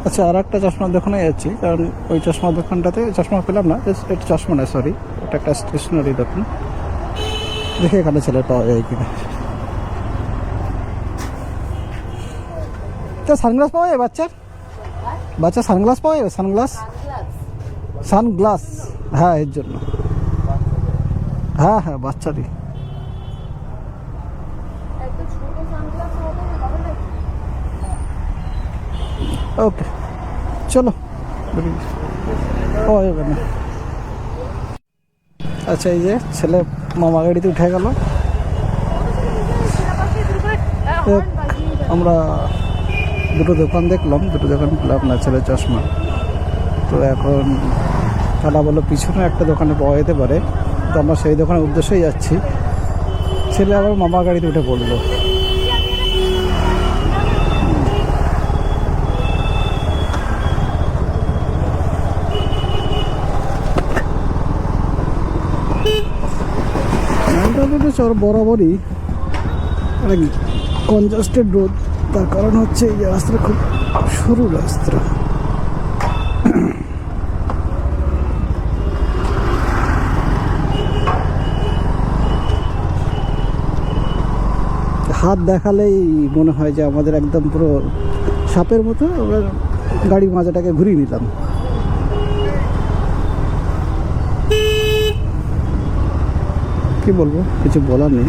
আচ্ছা, আর একটা চশমার দোকানে যাচ্ছি, কারণ ওই চশমার দোকানটাতে চশমা পেলাম না। এটা চশমা না, সরি, এটা একটা স্টেশনারি দোকান। দেখে এখানে ছেলে পাওয়া যায় কিনা। তো সানগ্লাস পাওয়া যায় বাচ্চার সানগ্লাস পাওয়া যাবে? সানগ্লাস, হ্যাঁ, এর জন্য। হ্যাঁ হ্যাঁ, বাচ্চারই। ওকে, চলো। পাওয়া যাবে না। আচ্ছা, এই যে ছেলে মামা গাড়িতে উঠে গেল। আমরা দুটো দোকান দেখলাম, দুটো দোকান পেলাম না ছেলের চশমা। তো এখন তারা বললো পিছনে একটা দোকানে পাওয়া যেতে পারে, তো আমরা সেই দোকানের উদ্দেশ্যেই যাচ্ছি। ছেলে আবার মামা গাড়িতে উঠে পড়লো। বরাবরই অনেক কনজাস্টেড রোড, তার কারণ হচ্ছে এই রাস্তাটা খুব সরু রাস্তা। হাত দেখালেই মনে হয় যে আমাদের একদম পুরো সাপের মতো আমরা গাড়ির মাজাটাকে ঘুরিয়ে নিলাম। কি বলবো, কিছু বলার নেই।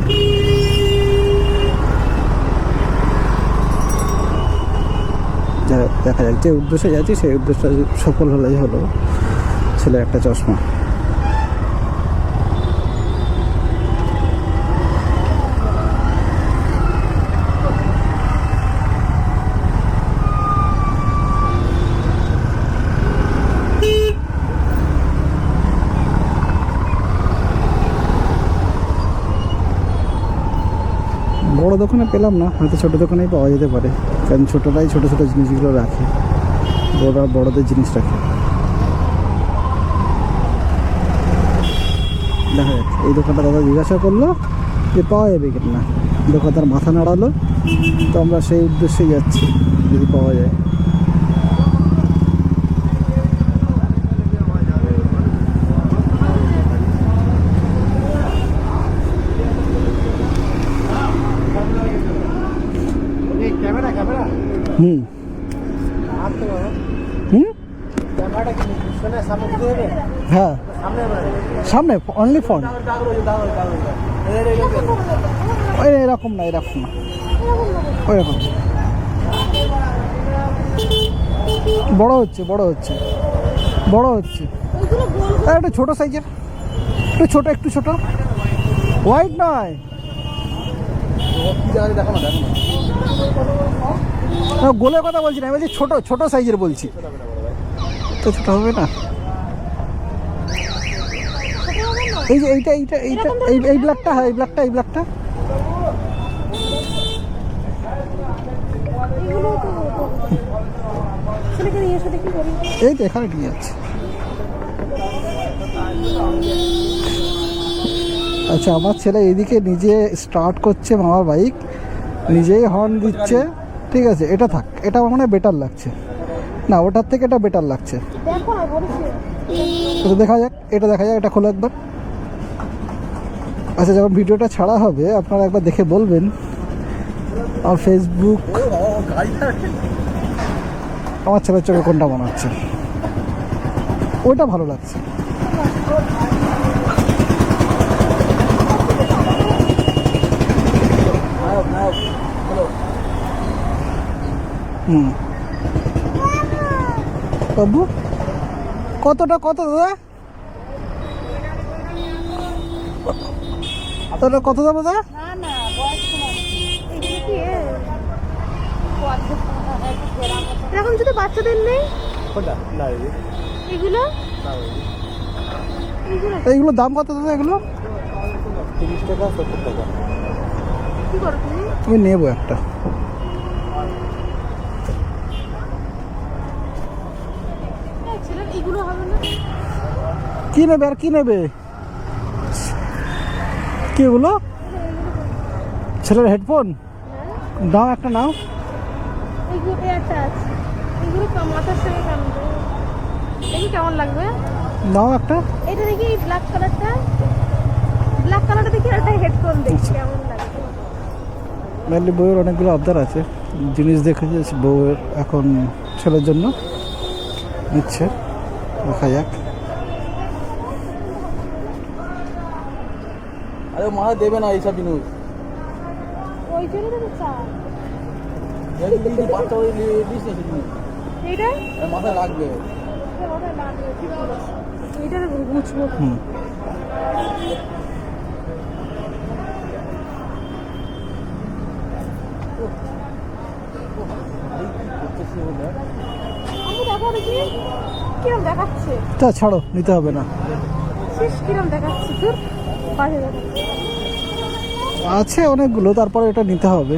দেখা যাক, যে উদ্দেশ্যে যাচ্ছি সেই উদ্দেশ্যটা সফল হলেই হলো ছেলে একটা চশমা। বড় দোকানে পেলাম না, হয়তো ছোটো দোকানেই পাওয়া যেতে পারে, কারণ ছোটোরাই ছোটো ছোটো জিনিসগুলো রাখে, বড়রা বড়দের জিনিস রাখে। দেখা যাচ্ছে, এই দোকানটা দাদা জিজ্ঞাসা করলো যে পাওয়া যাবে কিনা, দোকানদার মাথা নাড়ালো, তো আমরা সেই উদ্দেশ্যেই যাচ্ছি, যদি পাওয়া যায়। হুম হুম, হ্যাঁ, সামনে অনলি ফোন। এরকম না, এরকম না, ওইরকম। বড় হচ্ছে বড় হচ্ছে বড় হচ্ছে, একটু ছোটো সাইজের, একটু ছোট, হোয়াইট নয়। গোলের কথা বলছি না, আমি বলছি ছোট সাইজের বলছি। তো ছোট হবে না। এই যে এইটা এই ব্ল্যাকটা, হ্যাঁ, এই ব্ল্যাকটা এই তো এখানে নিয়ে যাচ্ছে। আচ্ছা, আমার ছেলে এইদিকে নিজে স্টার্ট করছে মামার বাইক, নিজেই হর্ন দিচ্ছে। ঠিক আছে, এটা থাক, এটা আমার মনে হয় বেটার লাগছে না, ওটার থেকে এটা বেটার লাগছে। দেখা যাক, এটা খোলো একবার। আচ্ছা, যখন ভিডিওটা ছাড়া হবে আপনারা একবার দেখে বলবেন। আর ফেসবুক, আমার ছেলের চোখে কোনটা মনে হচ্ছে? ওইটা ভালো লাগছে। হুম, বাবু কত দাদা? কত দাম দাদা? এরকম যদি বাচ্চাদের নেই, এইগুলো দাম কত দাদা? এগুলো 30 টাকা 70 টাকা। কি করো তুমি? আমি নেবো একটা। এগুলো হবে না। কি নেবে আর কি নেবে? কি এগুলো? ছেলের হেডফোন? দাও একটা, নাও। এগুলো একটা আছে, এগুলো মাথার সঙ্গে কামড়ে। দেখি কেমন লাগবে। নাও একটা। এটা দেখি ব্ল্যাক কালারটা, ব্ল্যাক কালারটা দেখি, একটা হেডফোন দেখি কেমন লাগবে। মেনলি বউয়ের অনেকগুলো আবদার আছে, জিনিস দেখে যে বউয়ের এখন ছেলের জন্য নিচ্ছে, দেখা যাক। আরে মাথা দেবে না এইসব জিনিস। ওই জন্য তো চাই বাচ্চা ওই দিস না জিনিস, এইটা, মাথায় লাগবে। এইটা গুছবো। হুম, আমি দেখো দেখি কিরম দেখাচ্ছে। তা ছাড়ো, নিতে হবে না। শেষ কিরম দেখাচ্ছে, তোর বাজে দেখাচ্ছে। আছে অনেকগুলো, তারপরে এটা নিতে হবে।